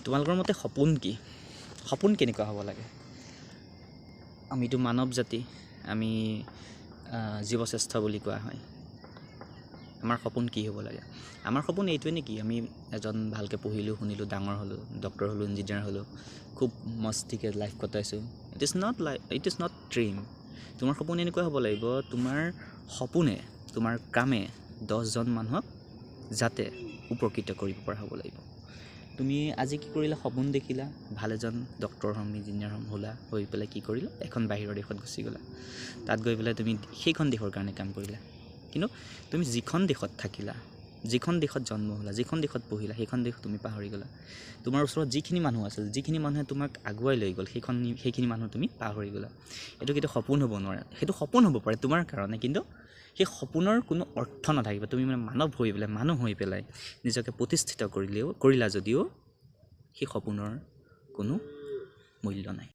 তোমালোকৰ মতে সপোন কি? সপোন কেনেকুৱা হ'ব লাগে? আমিতো মানৱ জাতি, আমি জীৱশ্ৰেষ্ঠ বুলি কোৱা হয়। আমাৰ সপোন কি হ'ব লাগে? আমাৰ সপোন এইটোৱে নেকি আমি এজন ভালকৈ পঢ়িলোঁ শুনিলোঁ ডাঙৰ হ'লোঁ, ডক্টৰ হ'লোঁ, ইঞ্জিনিয়াৰ হ'লোঁ, খুব মস্তিকৈ লাইফ কটাইছোঁ। It is not dream. তোমাৰ সপোন এনেকুৱা হ'ব লাগিব, তোমাৰ সপোনে তোমাৰ কামে 10জন মানুহক যাতে উপকৃত কৰিব পৰা হ'ব লাগিব। তুমি আজি কি কৰিলা? সপোন দেখিলা, ভাল এজন ডক্টৰ হ'ম, ইঞ্জিনিয়াৰ হ'ম, হ'লা, হৈ পেলাই কি কৰিলা? এখন বাহিৰৰ দেশত গুচি গ'লা। তাত গৈ পেলাই তুমি সেইখন দেশৰ কাৰণে কাম কৰিলা। কিন্তু তুমি যিখন দেশত থাকিলা, যিখন দেশত জন্ম হ'লা, যিখন দেশত পঢ়িলা, সেইখন দেশ তুমি পাহৰি গ'লা। তোমাৰ ওচৰত যিখিনি মানুহ আছিল, যিখিনি মানুহে তোমাক আগুৱাই লৈ গ'ল, সেইখিনি মানুহ তুমি পাহৰি গ'লা। এইটো কেতিয়াও সপোন হ'ব নোৱাৰে। সেইটো সপোন হ'ব পাৰে তোমাৰ কাৰণে, কিন্তু সেই সপোনৰ কোনো অৰ্থ নাথাকিব। তুমি মানৱ হৈ পেলাই, মানুহ হৈ পেলাই নিজকে প্ৰতিষ্ঠিত কৰিলা যদিও সেই সপোনৰ কোনো মূল্য নাই।